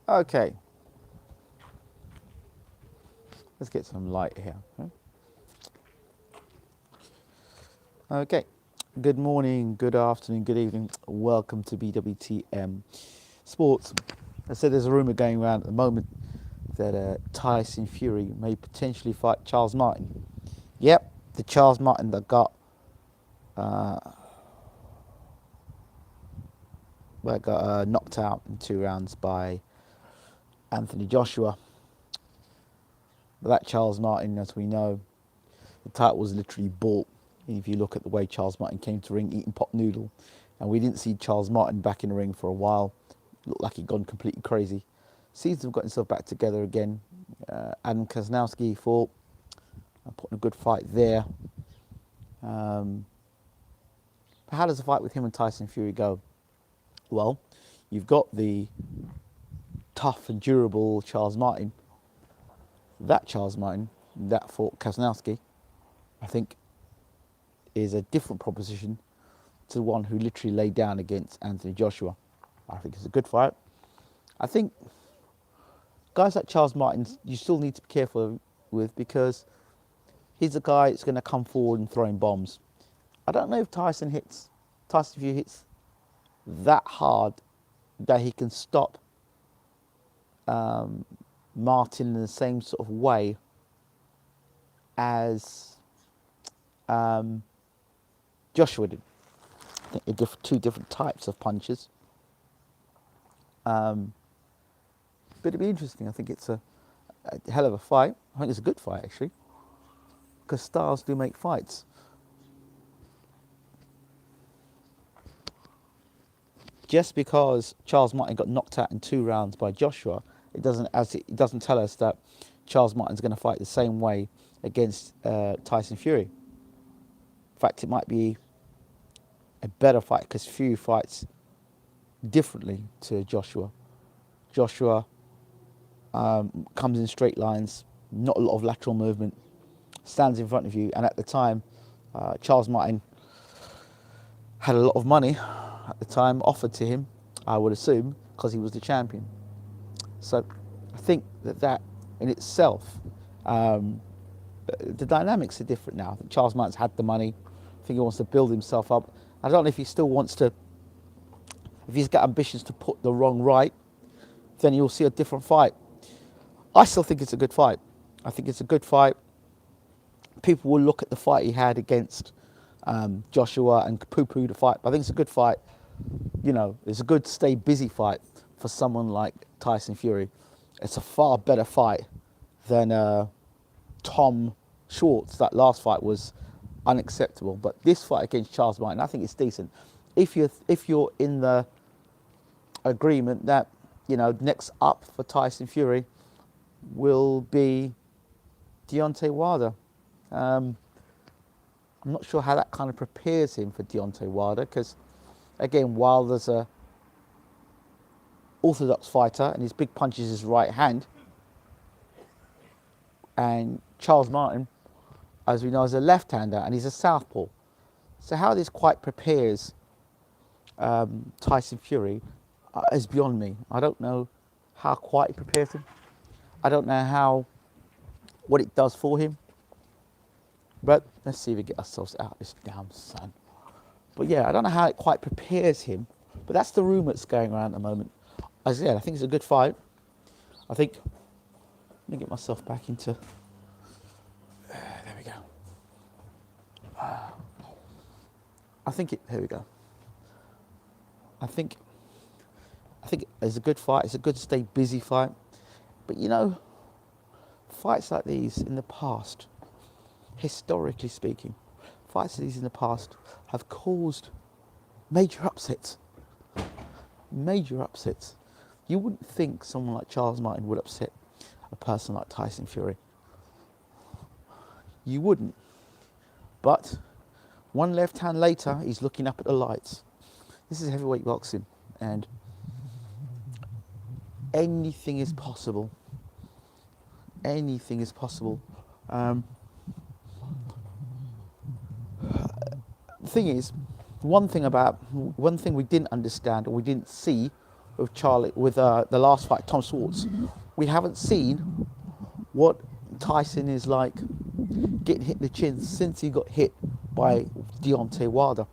Okay, let's get some light here. Okay, good morning, good afternoon, good evening. Welcome to BWTM Sports. I said there's a rumour going around at the moment that Tyson Fury may potentially fight Charles Martin. Yep, the Charles Martin that got knocked out in 2 rounds by Anthony Joshua. But that Charles Martin, as we know, the title was literally bought. If you look at the way Charles Martin came to ring eating pot noodle, and we didn't see Charles Martin back in the ring for a while. Looked like he'd gone completely crazy. Seems to have got himself back together again. Adam Kasnowski fought, putting a good fight there. But how does the fight with him and Tyson Fury go? Well, you've got the tough and durable Charles Martin. That Charles Martin, that fought Kasnowski, I think is a different proposition to the one who literally laid down against Anthony Joshua. I think it's a good fight. I think guys like Charles Martin, you still need to be careful with, because he's a guy that's going to come forward and throwing bombs. I don't know if Tyson Fury hits that hard that he can stop Martin in the same sort of way as Joshua did. I think they're two different types of punches. But it'd be interesting. I think it's a hell of a fight. I think it's a good fight, actually, because styles do make fights. Just because Charles Martin got knocked out in 2 rounds by Joshua, it doesn't tell us that Charles Martin's going to fight the same way against Tyson Fury. In fact, it might be a better fight because Fury fights differently to Joshua. Joshua comes in straight lines, not a lot of lateral movement, stands in front of you, and at the time, Charles Martin had a lot of money at the time offered to him, I would assume, because he was the champion. So I think that in itself, the dynamics are different now. I think Charles Martin's had the money. I think he wants to build himself up. I don't know if he still wants to, if he's got ambitions to put the wrong right, then you'll see a different fight. I still think it's a good fight. I think it's a good fight. People will look at the fight he had against Joshua and poo-poo the fight, but I think it's a good fight. You know, it's a good stay busy fight for someone like Tyson Fury. It's a far better fight than Tom Schwartz. That last fight was unacceptable, but this fight against Charles Martin, I think it's decent. If you're in the agreement that, you know, next up for Tyson Fury will be Deontay Wilder. I'm not sure how that kind of prepares him for Deontay Wilder, because again, Wilder's a orthodox fighter and his big punch is his right hand, and Charles Martin, as we know, is a left-hander and he's a southpaw. So how this quite prepares Tyson Fury is beyond me. I don't know how quite it prepares him. I don't know what it does for him. But let's see if we get ourselves out of this damn sun. But yeah, I don't know how it quite prepares him. But that's the rumour that's going around at the moment. As I said, I think it's a good fight. I think, let me get myself back into, there we go. Here we go. I think it's a good fight. It's a good stay busy fight. But you know, fights like these in the past, historically speaking, fights like these in the past have caused major upsets. Major upsets. You wouldn't think someone like Charles Martin would upset a person like Tyson Fury. You wouldn't. But one left hand later, he's looking up at the lights. This is heavyweight boxing, and anything is possible. Anything is possible. The thing is, one thing we didn't understand or we didn't see with the last fight, Tom Schwartz, we haven't seen what Tyson is like getting hit in the chin since he got hit by Deontay Wilder.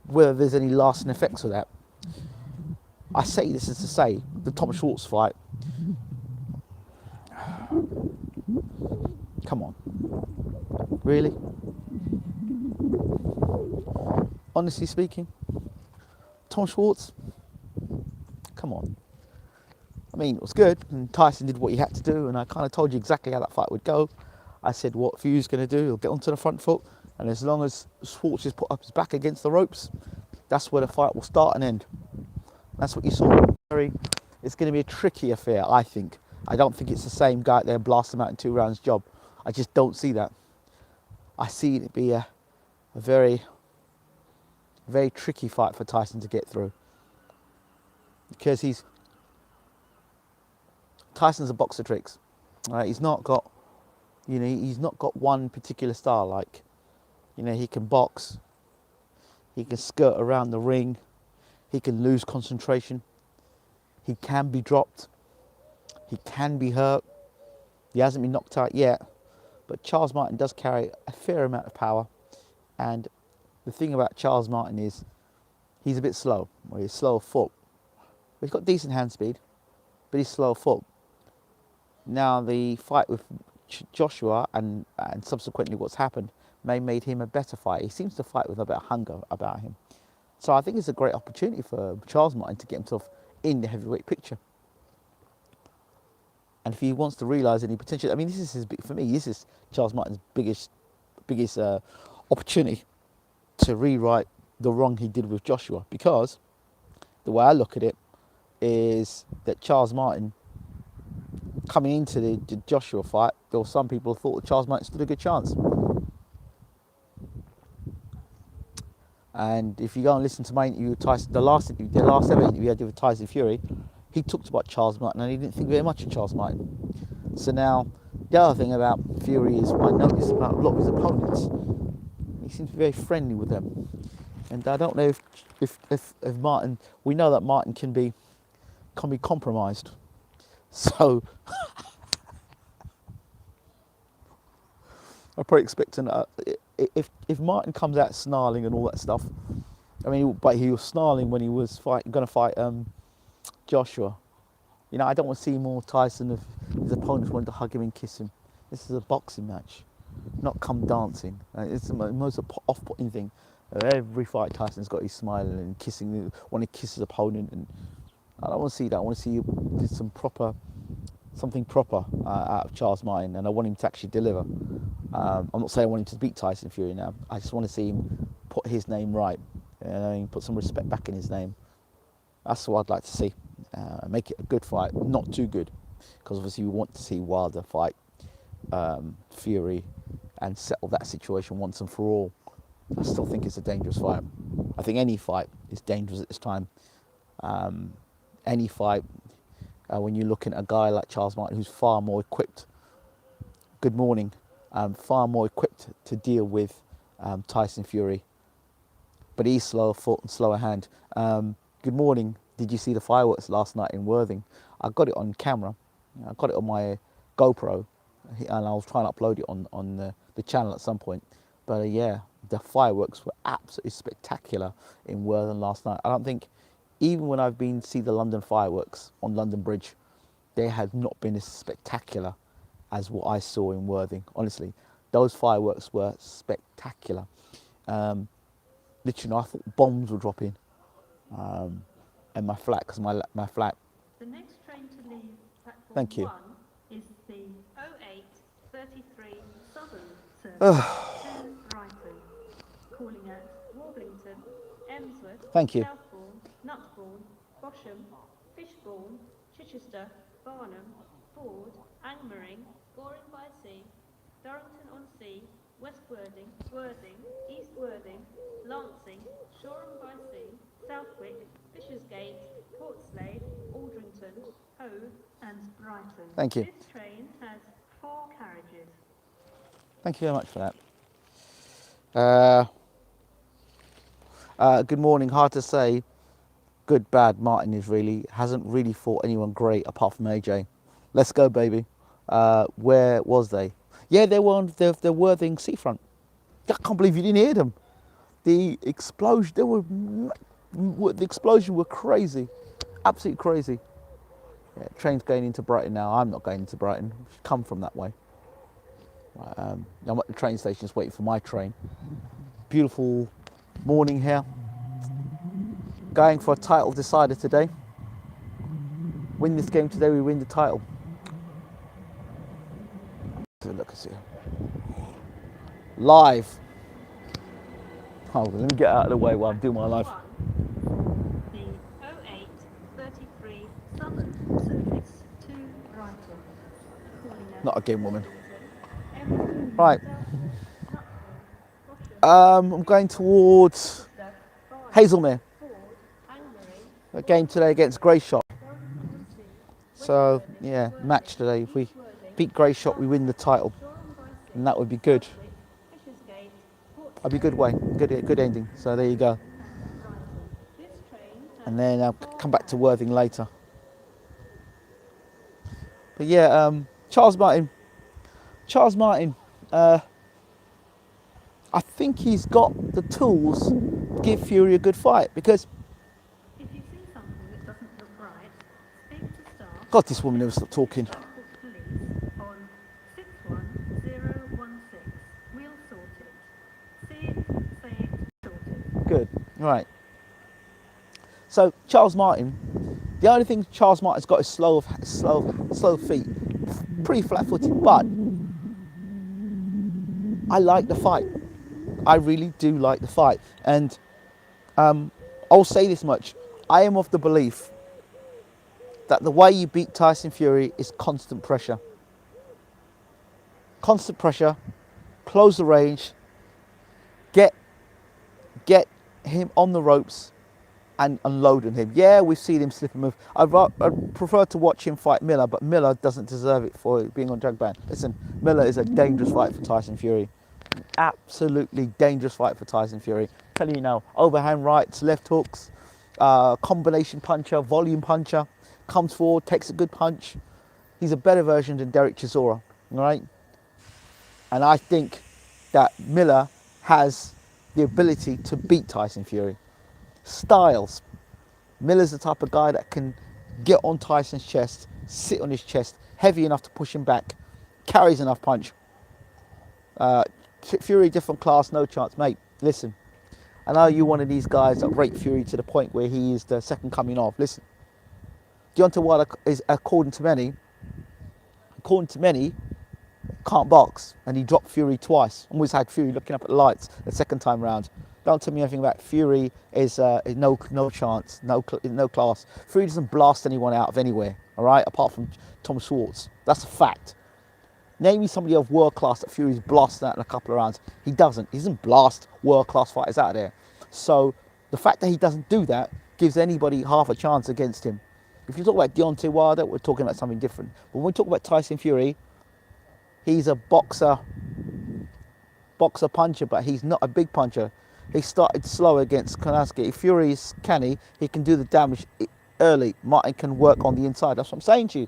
Whether there's any lasting effects of that. I say this is to say the Tom Schwartz fight. Come on, really? Honestly speaking, Tom Schwartz. Come on. I mean, it was good, and Tyson did what he had to do, and I kind of told you exactly how that fight would go. I said what Fury's going to do, he'll get onto the front foot, and as long as Schwartz is put up his back against the ropes, that's where the fight will start and end. That's what you saw. It's going to be a tricky affair, I think. I don't think it's the same guy out there blast him out in 2 rounds job. I just don't see that. I see it be a very, very tricky fight for Tyson to get through. Because Tyson's a boxer tricks. Right? He's not got one particular style. Like, he can box, he can skirt around the ring, he can lose concentration, he can be dropped, he can be hurt. He hasn't been knocked out yet, but Charles Martin does carry a fair amount of power. And the thing about Charles Martin is he's a bit slow, or he's slow of foot. He's got decent hand speed, but he's slow of foot. Now the fight with Joshua and subsequently what's happened may made him a better fighter. He seems to fight with a bit of hunger about him. So I think it's a great opportunity for Charles Martin to get himself in the heavyweight picture. And if he wants to realise any potential, I mean, this is for me, this is Charles Martin's biggest opportunity to rewrite the wrong he did with Joshua. Because the way I look at it is that Charles Martin, coming into the Joshua fight, there were some people who thought that Charles Martin stood a good chance. And if you go and listen to my interview with Tyson, the last ever interview I did with Tyson Fury, he talked about Charles Martin and he didn't think very much of Charles Martin. So now, the other thing about Fury is what I noticed about a lot of his opponents, he seems to be very friendly with them. And I don't know if Martin, we know that Martin can be compromised. So I'm probably expecting if Martin comes out snarling and all that stuff. I mean, but he was snarling when he was going to fight Joshua. I don't want to see more Tyson if his opponents wanted to hug him and kiss him. This is a boxing match, not come dancing. It's the most off-putting thing. Every fight Tyson's got, he's smiling and kissing, want to kiss his opponent, and I don't want to see that. I want to see you do something proper out of Charles Martin, and I want him to actually deliver. I'm not saying I want him to beat Tyson Fury now. I just want to see him put his name right, put some respect back in his name. That's what I'd like to see. Make it a good fight, not too good, because obviously we want to see Wilder fight Fury and settle that situation once and for all. I still think it's a dangerous fight. I think any fight is dangerous at this time. Any fight, when you're looking at a guy like Charles Martin, who's far more equipped, good morning, far more equipped to deal with Tyson Fury, but he's slower foot and slower hand. Good morning. Did you see the fireworks last night in Worthing? I got it on camera. I got it on my GoPro, and I was trying to upload it on the channel at some point. But yeah, the fireworks were absolutely spectacular in Worthing last night. I don't think, even when I've been to see the London fireworks on London Bridge, they have not been as spectacular as what I saw in Worthing. Honestly, those fireworks were spectacular. Literally, I thought bombs were dropping. And my flat, because my flat. The next train to leave platform Thank you. 1 is the 0833 Southern service to Brighton, calling at Warblington, Emsworth, Thank you. Southbourne, Nutbourne, Bosham, Fishbourne, Chichester, Barnham, Ford, Angmering, Goring-by-Sea, Durrington-on-Sea, West Worthing, Worthing, East Worthing, Lancing, Shoreham-by-Sea, Southwick, Bishopsgate, Portslade, Aldrington, Hove and Brighton. Thank you. This train has 4 carriages. Thank you very much for that. Good morning. Hard to say good, bad Martin is really. Hasn't really fought anyone great apart from AJ. Let's go, baby. Where was they? Yeah, they were on the Worthing seafront. I can't believe you didn't hear them. The explosion, the explosion were crazy, absolutely crazy. Yeah, train's going into Brighton now. I'm not going into Brighton. Come from that way. I'm at the train station just waiting for my train. Beautiful morning here. Going for a title decider today. Win this game today, we win the title. So look at here. Live. Oh, let me get out of the way while I'm doing my live. The 0833 Southern Service to Brighton. Not again, woman. Everton, Right. Bosham, I'm going towards Barnum, Hazelmere. Ford, Angmering, A game today against Greyshot. Dorrington, So yeah, match today. If we beat Greyshot, we win the title, and that would be good. Bishopsgate, That'd be a good way, good ending. So there you go. This train has And then I'll come back to Worthing later. But yeah, Charles Martin. I think he's got the tools to give Fury a good fight because If you see something that doesn't look right, speak to staff. God, this woman never stopped talking. Police on 61016. We'll sort it. See it, say it, sort it. Good, right. So Charles Martin, the only thing Charles Martin's got is slow feet, pretty flat-footed. But I like the fight. I really do like the fight, and I'll say this much: I am of the belief that the way you beat Tyson Fury is constant pressure. Constant pressure, close the range, get him on the ropes and unloading him. Yeah, we've seen him slip and move. I'd prefer to watch him fight Miller, but Miller doesn't deserve it for being on drug ban. Listen, Miller is a dangerous fight for Tyson Fury. Absolutely dangerous fight for Tyson Fury. Telling you now, overhand rights, left hooks, combination puncher, volume puncher, comes forward, takes a good punch. He's a better version than Derek Chisora, all right? And I think that Miller has the ability to beat Tyson Fury. Styles. Miller's the type of guy that can get on Tyson's chest, sit on his chest, heavy enough to push him back, carries enough punch. Fury, different class, no chance, mate. Listen, I know you're one of these guys that rate Fury to the point where he is the second coming of. Listen, Deontay Wilder is, according to many, can't box, and he dropped Fury twice. Almost had Fury looking up at the lights the second time round. Don't tell me anything about Fury is no chance, no class. Fury doesn't blast anyone out of anywhere, all right, apart from Tom Schwartz. That's a fact. Name me somebody of world class that Fury's blasted out in a couple of rounds. He doesn't. He doesn't blast world class fighters out of there. So the fact that he doesn't do that gives anybody half a chance against him. If you talk about Deontay Wilder, we're talking about something different. But when we talk about Tyson Fury, he's a boxer puncher, but he's not a big puncher. He started slow against Konaski. If Fury is canny, he can do the damage early. Martin can work on the inside. That's what I'm saying to you.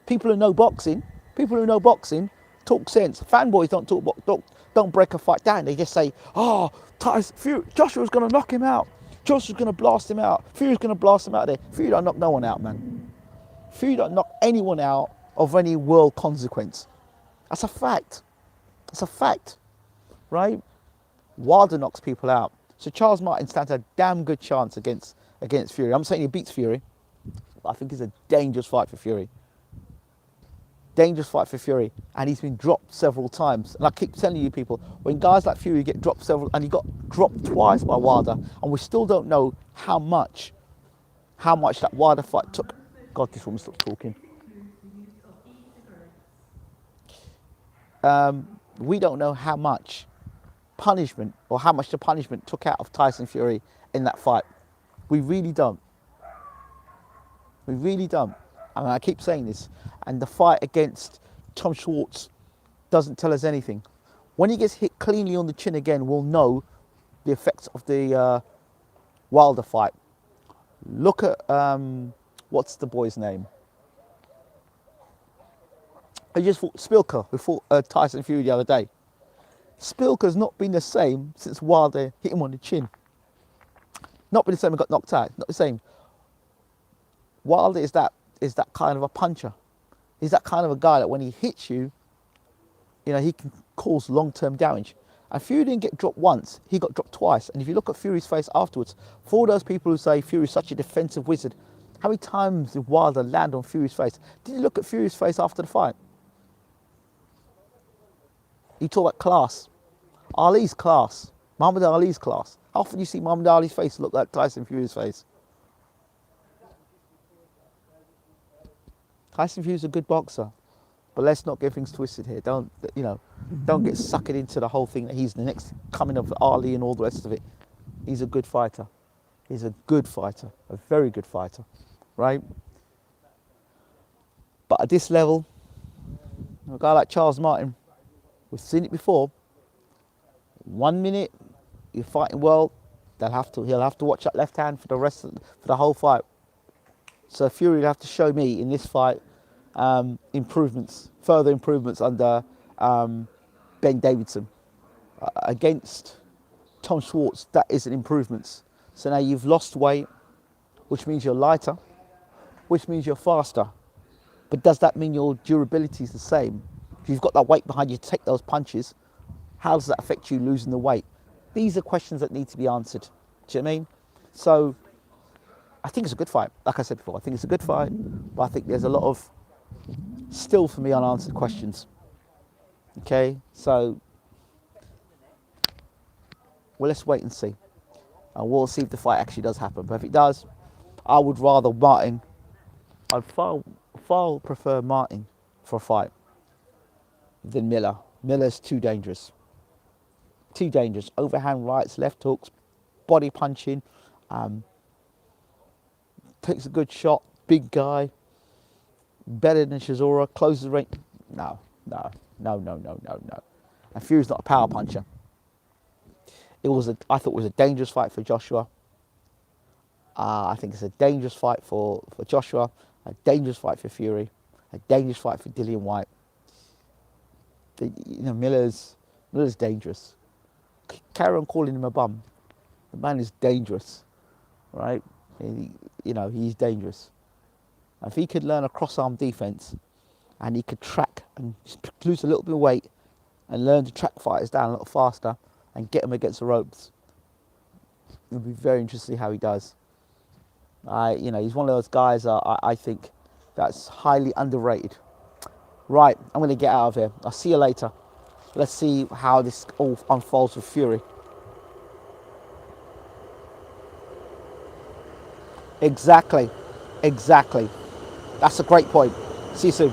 People who know boxing talk sense. Fanboys don't break a fight down. They just say, "Oh, Tyson Fury, Joshua's going to knock him out. Joshua's going to blast him out. Fury's going to blast him out there." Fury don't knock no one out, man. Fury don't knock anyone out of any world consequence. That's a fact. That's a fact, right? Wilder knocks people out. So Charles Martin stands a damn good chance against Fury. I'm saying he beats Fury, but I think it's a dangerous fight for Fury. Dangerous fight for Fury, and he's been dropped several times. And I keep telling you people, when guys like Fury get dropped several, and he got dropped twice by Wilder, and we still don't know how much that Wilder fight took. God, this woman stopped talking. We don't know how much punishment or how much the punishment took out of Tyson Fury in that fight. We really don't. We really don't. I mean, I keep saying this, and the fight against Tom Schwartz doesn't tell us anything. When he gets hit cleanly on the chin again, we'll know the effects of the Wilder fight. Look at what's the boy's name? I just fought Spilker, who fought Tyson Fury the other day. Spilker's not been the same since Wilder hit him on the chin. Not been the same and got knocked out. Not the same. Wilder is that kind of a puncher. He's that kind of a guy that when he hits you, you know, he can cause long-term damage. And Fury didn't get dropped once, he got dropped twice. And if you look at Fury's face afterwards, for all those people who say Fury's such a defensive wizard, how many times did Wilder land on Fury's face? Did you look at Fury's face after the fight? You talk about class. Ali's class. Muhammad Ali's class. How often do you see Muhammad Ali's face look like Tyson Fury's face? Tyson Fury's a good boxer, but let's not get things twisted here. Don't get sucked into the whole thing that he's the next coming of Ali and all the rest of it. He's a good fighter. He's a good fighter, a very good fighter, right? But at this level, a guy like Charles Martin, we've seen it before. 1 minute you're fighting well, he'll have to watch that left hand for the whole fight. So Fury will have to show me in this fight further improvements under Ben Davidson. Against Tom Schwartz, that is an improvement. So now you've lost weight, which means you're lighter, which means you're faster. But does that mean your durability is the same? If you've got that weight behind you to take those punches, how does that affect you losing the weight? These are questions that need to be answered. Do you know what I mean? So I think it's a good fight. Like I said before, I think it's a good fight, but I think there's a lot of, still for me, unanswered questions. Okay, so well, let's wait and see. And we'll see if the fight actually does happen. But if it does, I would rather Martin. I'd far prefer Martin for a fight than Miller. Miller's too dangerous. Too dangerous. Overhand rights, left hooks, body punching. Takes a good shot. Big guy. Better than Chisora. Closes the ring. No. And Fury's not a power puncher. I thought it was a dangerous fight for Joshua. I think it's a dangerous fight for Joshua. A dangerous fight for Fury. A dangerous fight for Dillian White. Miller's dangerous. Carry on calling him a bum. The man is dangerous, right? He's dangerous. If he could learn a cross-arm defense, and he could track and lose a little bit of weight, and learn to track fighters down a little faster, and get them against the ropes, it'll be very interesting how he does. He's one of those guys I think that's highly underrated. Right, I'm going to get out of here. I'll see you later. Let's see how this all unfolds with Fury. Exactly. That's a great point. See you soon.